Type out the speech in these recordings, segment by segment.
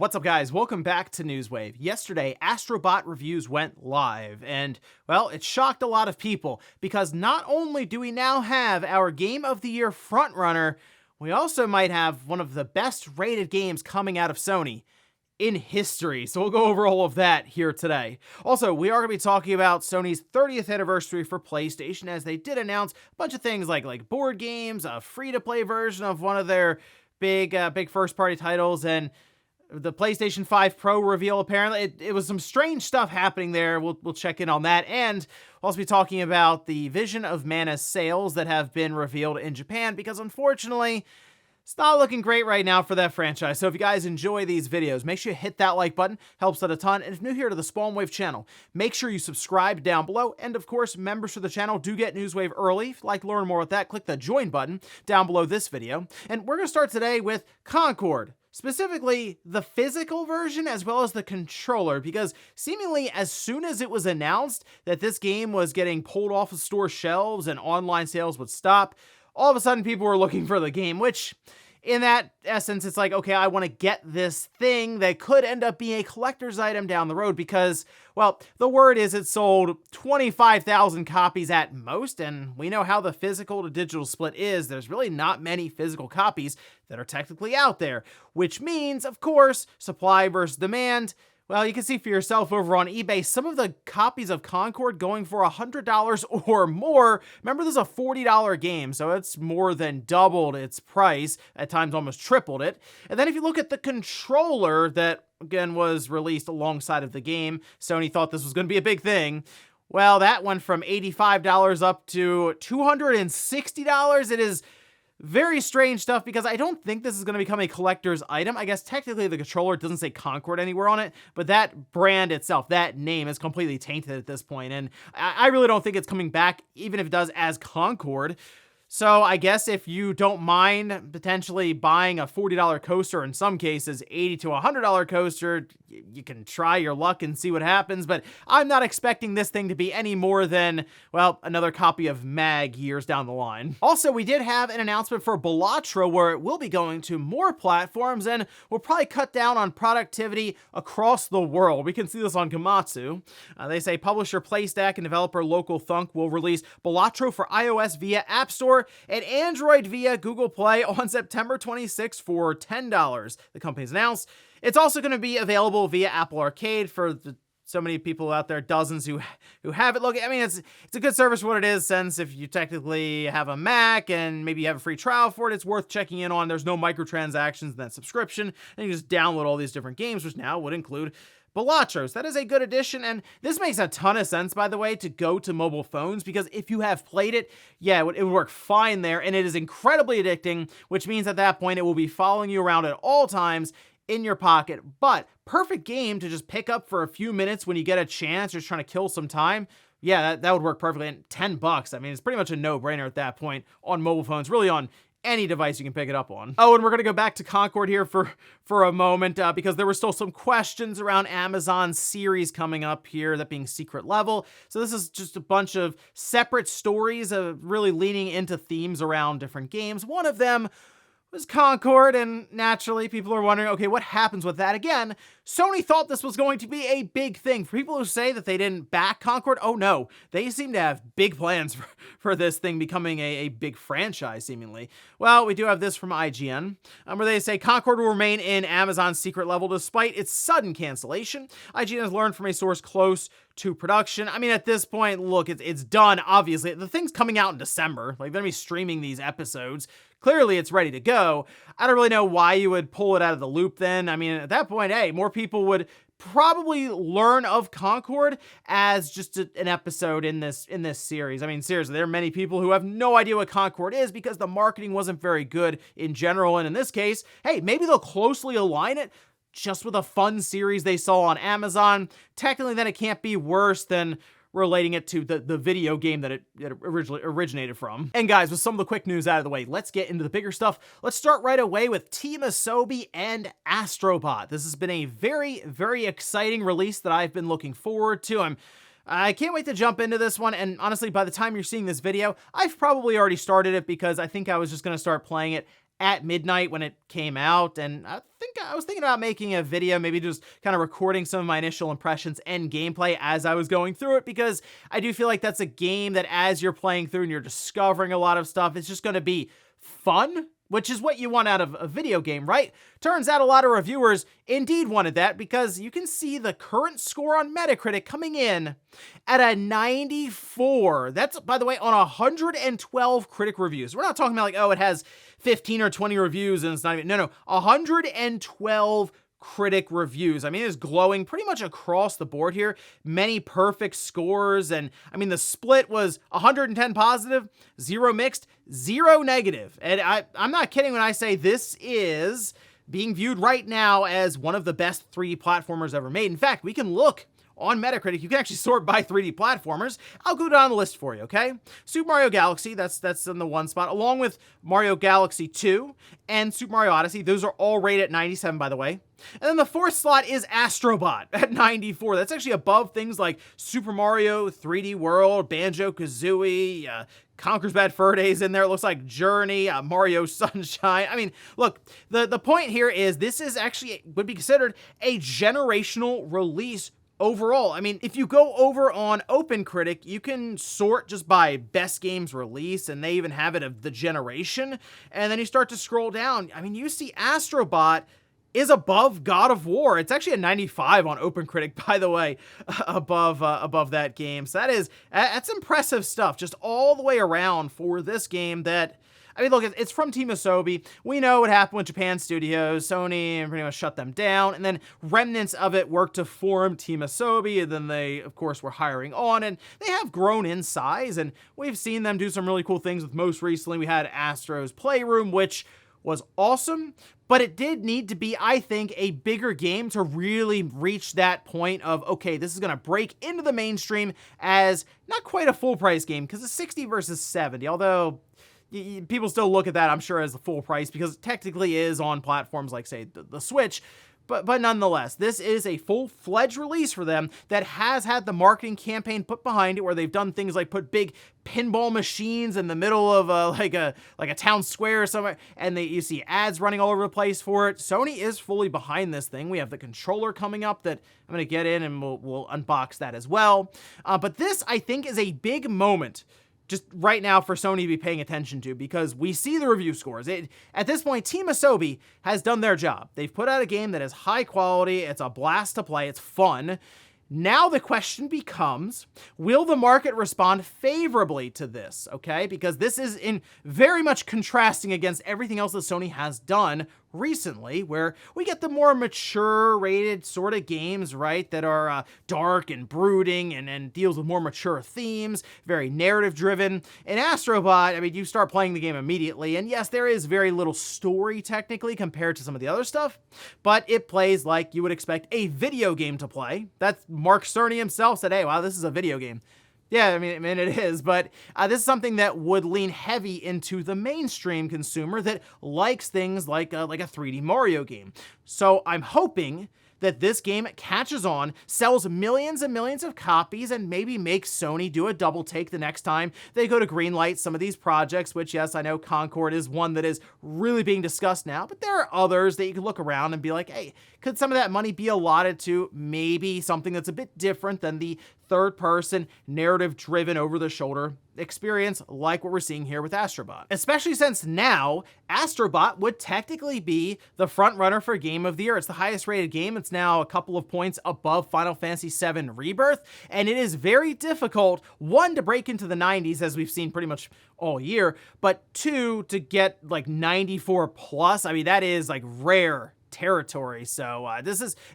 What's up, guys? Welcome back to Newswave. Yesterday, Astro Bot reviews went live, and, well, it shocked a lot of people, because not only do we now have our Game of the Year frontrunner, we also might have one of the best rated games coming out of Sony in history. So we'll go over all of that here today. Also, we are going to be talking about Sony's 30th anniversary for PlayStation, as they did announce a bunch of things like board games, a free-to-play version of one of their big first-party titles, and the PlayStation 5 Pro reveal. Apparently, it was some strange stuff happening there. We'll check in on that, and we'll also be talking about the Vision of Mana sales that have been revealed in Japan, because unfortunately, it's not looking great right now for that franchise. So if you guys enjoy these videos, make sure you hit that like button. Helps out a ton. And if you're new here to the Spawnwave channel, make sure you subscribe down below. And of course, members for the channel do get Newswave early. If you'd like to learn more about that, click the join button down below this video. And we're going to start today with Concord. Specifically, the physical version as well as the controller, because seemingly as soon as it was announced that this game was getting pulled off of store shelves and online sales would stop, all of a sudden people were looking for the game, which in that essence, it's like, okay, I want to get this thing that could end up being a collector's item down the road because, well, the word is it sold 25,000 copies at most, and we know how the physical to digital split is. There's really not many physical copies that are technically out there, which means, of course, supply versus demand. Well, you can see for yourself over on eBay, some of the copies of Concord going for $100 or more. Remember, this is a $40 game, so it's more than doubled its price, at times almost tripled it. And then if you look at the controller that, again, was released alongside of the game, Sony thought this was going to be a big thing. Well, that went from $85 up to $260. It is very strange stuff, because I don't think this is going to become a collector's item. I guess technically the controller doesn't say Concord anywhere on it, but that brand itself, that name, is completely tainted at this point, and I really don't think it's coming back, even if it does, as Concord. So I guess if you don't mind potentially buying a $40 coaster, in some cases $80 to $100 coaster, you can try your luck and see what happens, but I'm not expecting this thing to be any more than, well, another copy of Mag years down the line. Also, we did have an announcement for Balatro, where it will be going to more platforms and will probably cut down on productivity across the world. We can see this on Gamatsu. They say publisher PlayStack and developer Local Thunk will release Balatro for iOS via App Store and Android via Google Play on September 26th for $10, the company's announced. It's also going to be available via Apple Arcade for so many people out there, dozens who have it. Look, I mean, it's a good service for what it is, since if you technically have a Mac and maybe you have a free trial for it, it's worth checking in on. There's no microtransactions in that subscription, and you just download all these different games, which now would include Balatros. That is a good addition, and this makes a ton of sense, by the way, to go to mobile phones, because if you have played it, yeah, it would work fine there, and it is incredibly addicting, which means at that point it will be following you around at all times in your pocket. But perfect game to just pick up for a few minutes when you get a chance, you're trying to kill some time. Yeah, that would work perfectly. And $10, I mean, it's pretty much a no-brainer at that point on mobile phones, really on any device you can pick it up on. Oh, and we're going to go back to Concord here for a moment, because there were still some questions around Amazon's series coming up here, that being Secret Level. So this is just a bunch of separate stories of really leaning into themes around different games. One of them was Concord, and naturally people are wondering, okay, what happens with that? Again, Sony thought this was going to be a big thing. For people who say that they didn't back Concord, oh no, they seem to have big plans for this thing becoming a big franchise, seemingly. Well, we do have this from IGN, where they say Concord will remain in Amazon's Secret Level despite its sudden cancellation. IGN has learned from a source close to production. I mean, at this point, look, it's done, obviously. The thing's coming out in December. Like, they're going to be streaming these episodes. Clearly, it's ready to go. I don't really know why you would pull it out of the loop then. I mean, at that point, hey, more people would probably learn of Concord as just an episode in this series. I mean, seriously, there are many people who have no idea what Concord is because the marketing wasn't very good in general. And in this case, hey, maybe they'll closely align it just with a fun series they saw on Amazon. Technically, then it can't be worse than relating it to the video game that it originally originated from. And guys, with some of the quick news out of the way, let's get into the bigger stuff. Let's start right away with Team Asobi and Astro Bot. This has been a very, very exciting release that I've been looking forward to. I can't wait to jump into this one, and honestly, by the time you're seeing this video, I've probably already started it because I think I was just going to start playing it at midnight when it came out, and I was thinking about making a video, maybe just kind of recording some of my initial impressions and gameplay as I was going through it, because I do feel like that's a game that as you're playing through and you're discovering a lot of stuff, it's just going to be fun, which is what you want out of a video game, right? Turns out a lot of reviewers indeed wanted that, because you can see the current score on Metacritic coming in at a 94. That's, by the way, on 112 critic reviews. We're not talking about like, oh, it has 15 or 20 reviews and it's not even, no, 112 critic reviews. I mean, it's glowing pretty much across the board here. Many perfect scores. And I mean, the split was 110 positive, 0 mixed, 0 negative. And I'm not kidding when I say this is being viewed right now as one of the best 3D platformers ever made. In fact, we can look on Metacritic. You can actually sort by 3D platformers. I'll go down the list for you, okay? Super Mario Galaxy, that's in the one spot, along with Mario Galaxy 2 and Super Mario Odyssey. Those are all rated at 97, by the way. And then the fourth slot is Astro Bot at 94. That's actually above things like Super Mario 3D World, Banjo-Kazooie, Conker's Bad Fur Days in there. It looks like Journey, Mario Sunshine. I mean, look, the point here is this is actually would be considered a generational release overall. I mean, if you go over on OpenCritic, you can sort just by best games release, and they even have it of the generation. And then you start to scroll down. I mean, you see Astro Bot is above God of War. It's actually a 95 on OpenCritic, by the way, above that game. So that's impressive stuff, just all the way around for this game that, I mean, look, it's from Team Asobi. We know what happened with Japan Studios. Sony pretty much shut them down, and then remnants of it worked to form Team Asobi, and then they, of course, were hiring on, and they have grown in size, and we've seen them do some really cool things. With most recently, we had Astro's Playroom, which was awesome, but it did need to be, I think, a bigger game to really reach that point of, okay, this is going to break into the mainstream as not quite a full price game, because it's 60 versus 70, although people still look at that, I'm sure, as the full price, because it technically is on platforms like, say, the Switch. But nonetheless, this is a full-fledged release for them that has had the marketing campaign put behind it, where they've done things like put big pinball machines in the middle of like a town square or somewhere, and you see ads running all over the place for it. Sony is fully behind this thing. We have the controller coming up that I'm going to get in, and we'll unbox that as well. But this, I think, is a big moment just right now for Sony to be paying attention to, because we see the review scores. At this point, Team Asobi has done their job. They've put out a game that is high quality, it's a blast to play, it's fun. Now the question becomes, will the market respond favorably to this, okay? Because this is in very much contrasting against everything else that Sony has done recently, where we get the more mature rated sort of games, right, that are dark and brooding and deals with more mature themes, very narrative driven. In Astro Bot, I mean, you start playing the game immediately, and yes, there is very little story technically compared to some of the other stuff, but it plays like you would expect a video game to play. That's Mark Cerny himself said, hey, wow, this is a video game. Yeah, I mean it is, but this is something that would lean heavy into the mainstream consumer that likes things like a 3D Mario game. So I'm hoping that this game catches on, sells millions and millions of copies, and maybe makes Sony do a double take the next time they go to greenlight some of these projects, which, yes, I know Concord is one that is really being discussed now, but there are others that you can look around and be like, hey, could some of that money be allotted to maybe something that's a bit different than the third-person, narrative-driven, over-the-shoulder experience like what we're seeing here with Astro Bot? Especially since now, Astro Bot would technically be the front runner for Game of the Year. It's the highest rated game. It's now a couple of points above Final Fantasy VII Rebirth, and it is very difficult, one, to break into the 90s, as we've seen pretty much all year, but two, to get like 94 plus. I mean, that is like rare territory. So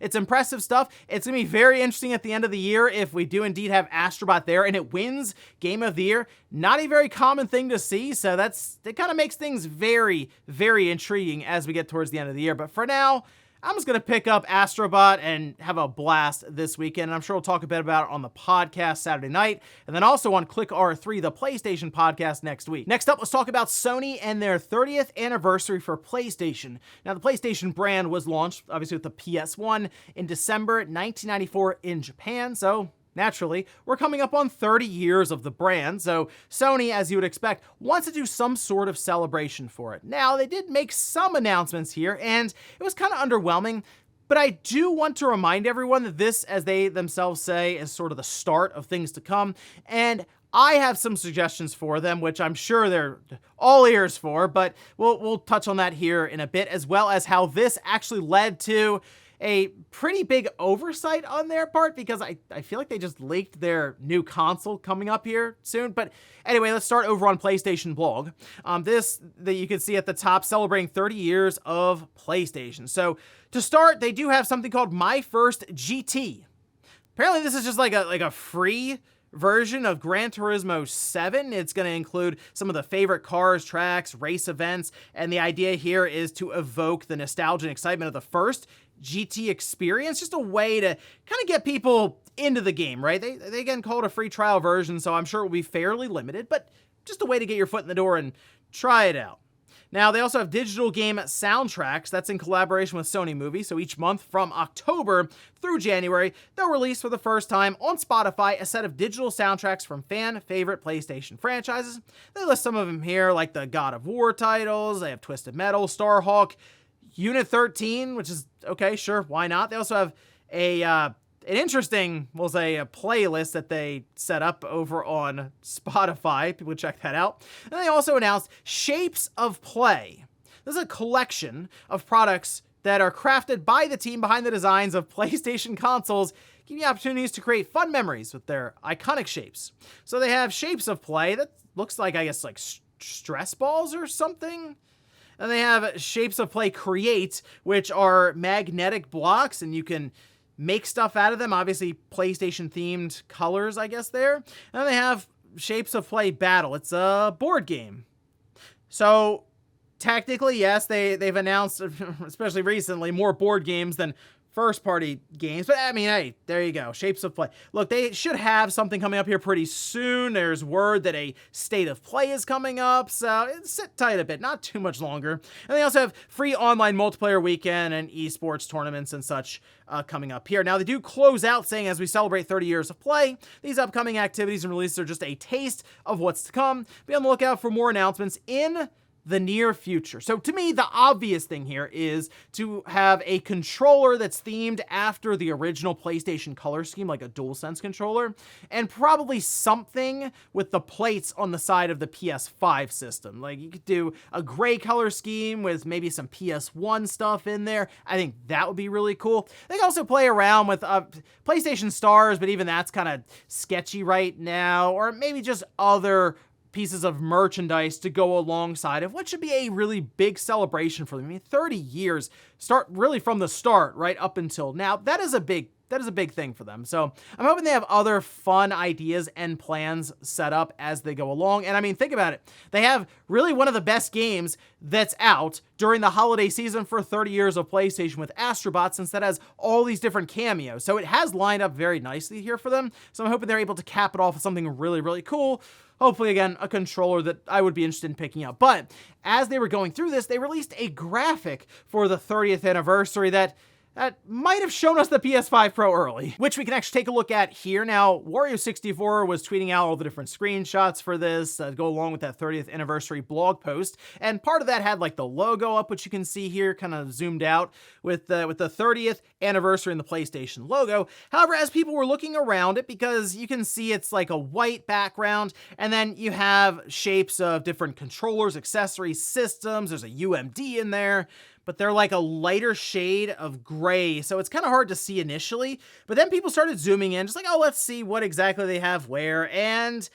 it's impressive stuff. It's gonna be very interesting at the end of the year if we do indeed have Astro Bot there and it wins Game of the Year. Not a very common thing to see, so it kind of makes things very, very intriguing as we get towards the end of the year. But for now, I'm just going to pick up Astro Bot and have a blast this weekend. And I'm sure we'll talk a bit about it on the podcast Saturday night, and then also on Click R3, the PlayStation podcast, next week. Next up, let's talk about Sony and their 30th anniversary for PlayStation. Now, the PlayStation brand was launched, obviously, with the PS1 in December 1994 in Japan, so Naturally, we're coming up on 30 years of the brand, so Sony, as you would expect, wants to do some sort of celebration for it. Now, they did make some announcements here, and it was kind of underwhelming, but I do want to remind everyone that this, as they themselves say, is sort of the start of things to come, and I have some suggestions for them, which I'm sure they're all ears for, but we'll touch on that here in a bit, as well as how this actually led to a pretty big oversight on their part, because I feel like they just leaked their new console coming up here soon. But anyway, let's start over on PlayStation blog. This that you can see at the top, celebrating 30 years of PlayStation. So to start, they do have something called My First GT. Apparently this is just like a free version of Gran Turismo 7. It's going to include some of the favorite cars, tracks, race events, and the idea here is to evoke the nostalgia and excitement of the first GT experience, just a way to kind of get people into the game, right? They again call it a free trial version, so I'm sure it will be fairly limited, but just a way to get your foot in the door and try it out. Now, they also have digital game soundtracks. That's in collaboration with Sony Movies. So each month from October through January, they'll release for the first time on Spotify a set of digital soundtracks from fan favorite PlayStation franchises. They list some of them here, like the God of War titles. They have Twisted Metal, Starhawk, Unit 13, which is okay, sure, why not? They also have an interesting, we'll say, a playlist that they set up over on Spotify. People check that out. And they also announced Shapes of Play. This is a collection of products that are crafted by the team behind the designs of PlayStation consoles, giving you opportunities to create fun memories with their iconic shapes. So they have Shapes of Play that looks like, I guess, like stress balls or something. And they have Shapes of Play Create, which are magnetic blocks, and you can make stuff out of them. Obviously, PlayStation-themed colors, I guess, there. And then they have Shapes of Play Battle. It's a board game. So, technically, yes, they've announced, especially recently, more board games than first-party games. But, I mean, hey, there you go. Shapes of Play. Look, they should have something coming up here pretty soon. There's word that a State of Play is coming up, so sit tight a bit, not too much longer. And they also have free online multiplayer weekend and esports tournaments and such coming up here. Now, they do close out saying, as we celebrate 30 years of play, these upcoming activities and releases are just a taste of what's to come. Be on the lookout for more announcements in the near future. So to me, the obvious thing here is to have a controller that's themed after the original PlayStation color scheme, like a DualSense controller, and probably something with the plates on the side of the PS5 system. Like, you could do a gray color scheme with maybe some PS1 stuff in there. I think that would be really cool. They can also play around with PlayStation Stars, but even that's kind of sketchy right now, or maybe just other pieces of merchandise to go alongside of what should be a really big celebration for them. I mean, 30 years, start really from the start right up until now. That is a big thing for them. So I'm hoping they have other fun ideas and plans set up as they go along. And I mean, think about it. They have really one of the best games that's out during the holiday season for 30 years of PlayStation with Astro Bot, since that has all these different cameos. So it has lined up very nicely here for them. So I'm hoping they're able to cap it off with something really, really cool. Hopefully, again, a controller that I would be interested in picking up. But as they were going through this, they released a graphic for the 30th anniversary that might have shown us the PS5 Pro early, which we can actually take a look at here. Now, Wario64 was tweeting out all the different screenshots for this to go along with that 30th anniversary blog post, and part of that had like the logo up, which you can see here, kind of zoomed out with the 30th anniversary and the PlayStation logo. However, as people were looking around it, because you can see it's like a white background, and then you have shapes of different controllers, accessories, systems, there's a UMD in there, but they're like a lighter shade of gray, so it's kind of hard to see initially. But then people started zooming in, just like, oh, let's see what exactly they have where, and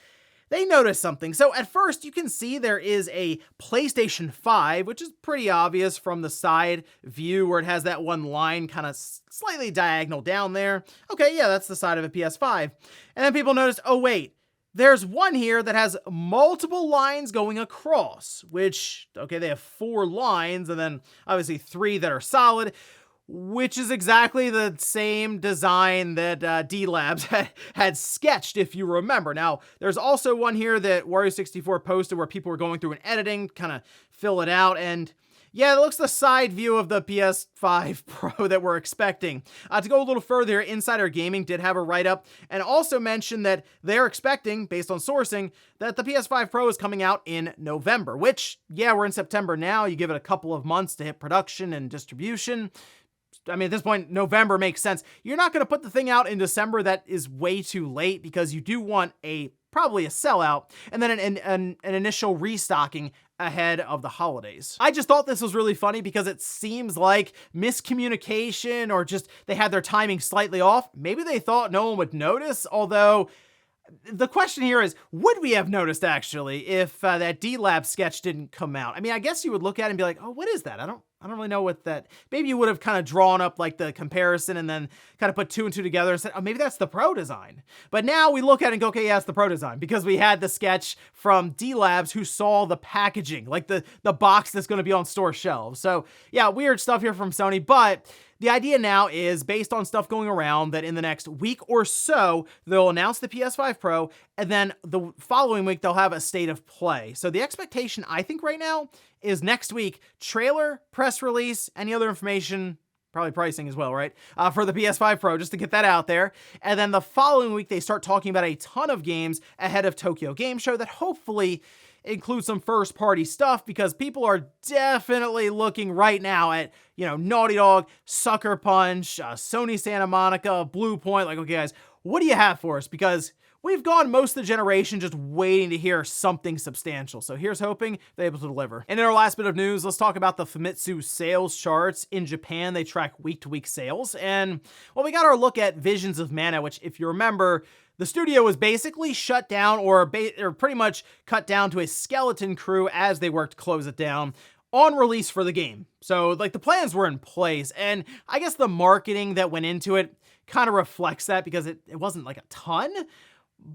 they noticed something. So at first, you can see there is a PlayStation 5, which is pretty obvious from the side view where it has that one line kind of slightly diagonal down there. Okay, yeah, that's the side of a PS5. And then people noticed, oh, wait, there's one here that has multiple lines going across, which, okay, they have 4 lines, and then obviously 3 that are solid, which is exactly the same design that D-Labs had sketched, if you remember. Now, there's also one here that Wario64 posted where people were going through and editing, kind of fill it out, and Yeah, it looks the side view of the PS5 Pro that we're expecting. To go a little further, Insider Gaming did have a write-up and also mentioned that they're expecting, based on sourcing, that the PS5 Pro is coming out in November, which, yeah, we're in September now. You give it a couple of months to hit production and distribution. I mean, at this point, November makes sense. You're not going to put the thing out in December. That is way too late because you do want probably a sellout and then an initial restocking ahead of the holidays. I just thought this was really funny because it seems like miscommunication or just they had their timing slightly off. Maybe they thought no one would notice, although the question here is, would we have noticed actually if that D-Lab sketch didn't come out? I mean, I guess you would look at it and be like, oh, what is that? I don't really know what that, maybe you would have kind of drawn up like the comparison and then kind of put two and two together and said, oh, maybe that's the Pro design. But now we look at it and go, okay, yeah, it's the Pro design because we had the sketch from D-Labs who saw the packaging, like the box that's going to be on store shelves. So yeah, weird stuff here from Sony, but the idea now is based on stuff going around that in the next week or so, they'll announce the PS5 Pro, and then the following week, they'll have a state of play. So the expectation, I think right now, is next week, trailer, press release, any other information, probably pricing as well, right? For the PS5 Pro, just to get that out there. And then the following week, they start talking about a ton of games ahead of Tokyo Game Show that hopefully include some first-party stuff because people are definitely looking right now at, Naughty Dog, Sucker Punch, Sony Santa Monica, Blue Point. Like, okay, guys, what do you have for us? Because we've gone most of the generation just waiting to hear something substantial. So here's hoping they're able to deliver. And in our last bit of news, let's talk about the Famitsu sales charts. In Japan, they track week-to-week sales. And, well, we got our look at Visions of Mana, which, if you remember, the studio was basically shut down or pretty much cut down to a skeleton crew as they worked to close it down on release for the game. So, like, the plans were in place, and I guess the marketing that went into it kind of reflects that because it wasn't like a ton.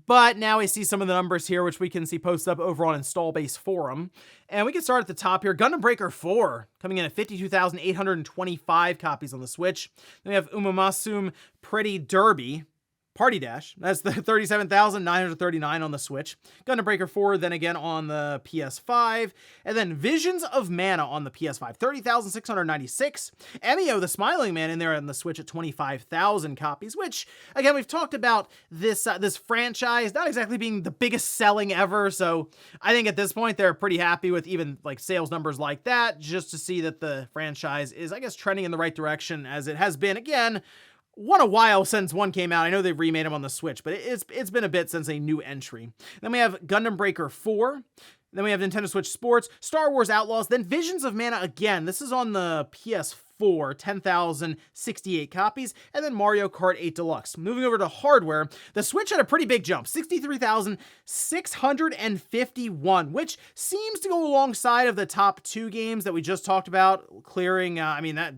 But now we see some of the numbers here, which we can see posted up over on Install Base Forum. And we can start at the top here. Gundam Breaker 4 coming in at 52,825 copies on the Switch. Then we have Umamasum Pretty Derby Party Dash. That's the 37,939 on the Switch. Gundam Breaker 4 then again on the PS5. And then Visions of Mana on the PS5. 30,696. Emio the Smiling Man in there on the Switch at 25,000 copies, which, again, we've talked about this franchise not exactly being the biggest selling ever. So I think at this point they're pretty happy with even like sales numbers like that, just to see that the franchise is, I guess, trending in the right direction as it has been, again, a while since one came out. I know they've remade them on the Switch, but it's been a bit since a new entry. Then we have Gundam Breaker 4. Then we have Nintendo Switch Sports, Star Wars Outlaws, then Visions of Mana again. This is on the PS4, 10,068 copies, and then Mario Kart 8 Deluxe. Moving over to hardware, the Switch had a pretty big jump, 63,651, which seems to go alongside of the top two games that we just talked about, clearing,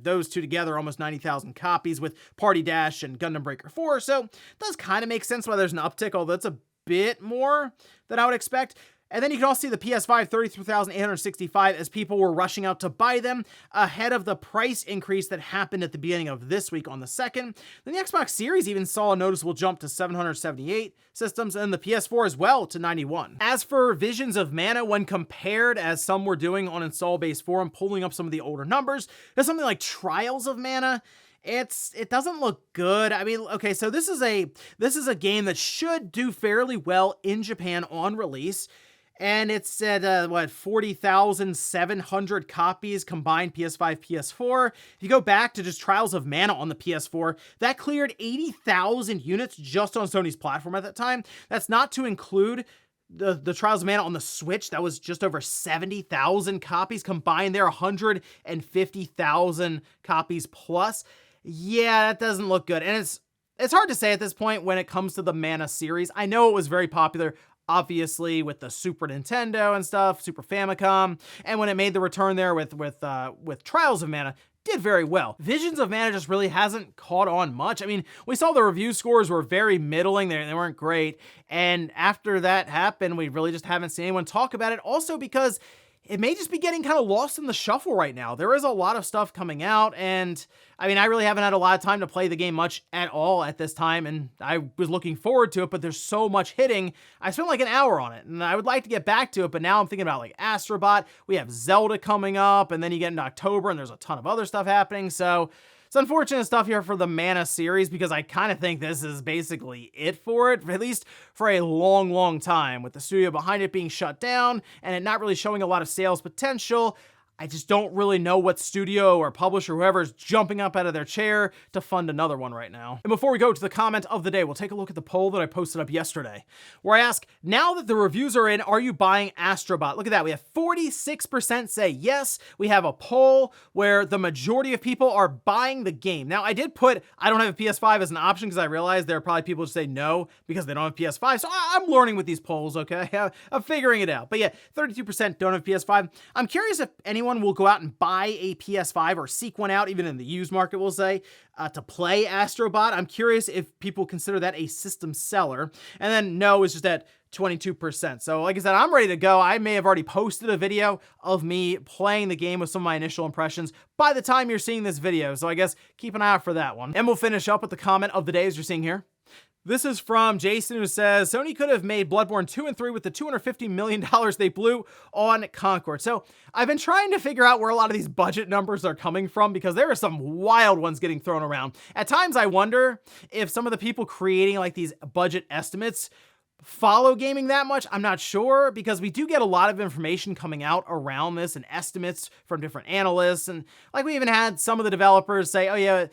those two together, almost 90,000 copies with Party Dash and Gundam Breaker 4, so it does kind of make sense why there's an uptick, although it's a bit more than I would expect. And then you can also see the PS5, 33,865, as people were rushing out to buy them ahead of the price increase that happened at the beginning of this week on the 2nd. Then the Xbox Series even saw a noticeable jump to 778 systems, and the PS4 as well to 91. As for Visions of Mana, when compared, as some were doing on Install Base Forum, pulling up some of the older numbers, there's something like Trials of Mana. It doesn't look good. I mean, okay, so this is a game that should do fairly well in Japan on release. And it's at, 40,700 copies combined PS5, PS4. If you go back to just Trials of Mana on the PS4, that cleared 80,000 units just on Sony's platform at that time. That's not to include the Trials of Mana on the Switch. That was just over 70,000 copies combined there, 150,000 copies plus. Yeah, that doesn't look good. And it's hard to say at this point when it comes to the Mana series. I know it was very popular, obviously, with the Super Nintendo and stuff, Super Famicom, and when it made the return there with Trials of Mana, did very well. Visions of Mana just really hasn't caught on much. I mean, we saw the review scores were very middling, they weren't great, and after that happened, we really just haven't seen anyone talk about it, also because it may just be getting kind of lost in the shuffle right now. There is a lot of stuff coming out, and I mean, I really haven't had a lot of time to play the game much at all at this time, and I was looking forward to it, but there's so much hitting. I spent like an hour on it, and I would like to get back to it, but now I'm thinking about like Astro Bot. We have Zelda coming up, and then you get into October, and there's a ton of other stuff happening, so it's unfortunate stuff here for the Mana series, because I kind of think this is basically it for it, at least for a long, long time, with the studio behind it being shut down and it not really showing a lot of sales potential. I just don't really know what studio or publisher, whoever is jumping up out of their chair to fund another one right now. And before we go to the comment of the day, we'll take a look at the poll that I posted up yesterday, where I ask, now that the reviews are in, are you buying Astro Bot? Look at that. We have 46% say yes. We have a poll where the majority of people are buying the game. Now, I did put, I don't have a PS5 as an option, because I realized there are probably people who say no because they don't have PS5. So I'm learning with these polls, okay? I'm figuring it out. But yeah, 32% don't have PS5. I'm curious if anyone will go out and buy a PS5 or seek one out, even in the used market, we'll say, to play Astro Bot. I'm curious if people consider that a system seller. And then no is just at 22%. So like I said, I'm ready to go. I may have already posted a video of me playing the game with some of my initial impressions by the time you're seeing this video. So I guess keep an eye out for that one. And we'll finish up with the comment of the day, as you're seeing here. This is from Jason, who says, Sony could have made Bloodborne 2 and 3 with the $250 million they blew on Concord. So I've been trying to figure out where a lot of these budget numbers are coming from, because there are some wild ones getting thrown around. At times I wonder if some of the people creating like these budget estimates follow gaming that much. I'm not sure, because we do get a lot of information coming out around this and estimates from different analysts. And like, we even had some of the developers say, oh yeah,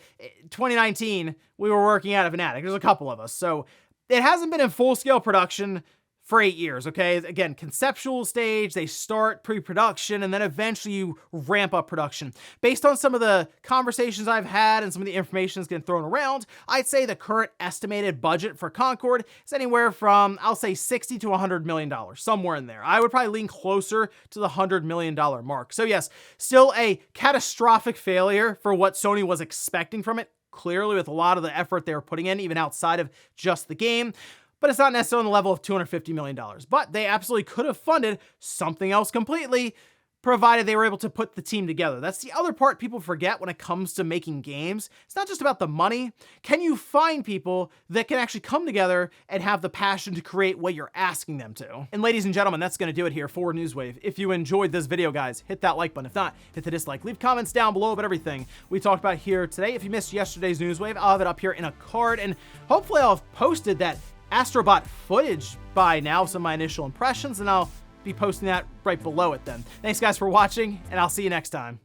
2019, we were working out of an attic. There's a couple of us. So it hasn't been in full scale production for 8 years, okay? Again, conceptual stage, they start pre-production, and then eventually you ramp up production. Based on some of the conversations I've had and some of the information that's getting thrown around, I'd say the current estimated budget for Concord is anywhere from, I'll say, $60 to $100 million, somewhere in there. I would probably lean closer to the $100 million mark. So yes, still a catastrophic failure for what Sony was expecting from it, clearly, with a lot of the effort they were putting in, even outside of just the game. But it's not necessarily on the level of $250 million. But they absolutely could have funded something else completely, provided they were able to put the team together. That's the other part people forget when it comes to making games. It's not just about the money. Can you find people that can actually come together and have the passion to create what you're asking them to? And ladies and gentlemen, that's going to do it here for Newswave. If you enjoyed this video, guys, hit that like button. If not, hit the dislike. Leave comments down below about everything we talked about here today. If you missed yesterday's Newswave, I'll have it up here in a card, and hopefully I'll have posted that Astro Bot footage by now, some of my initial impressions, and I'll be posting that right below it then. Thanks guys for watching, and I'll see you next time.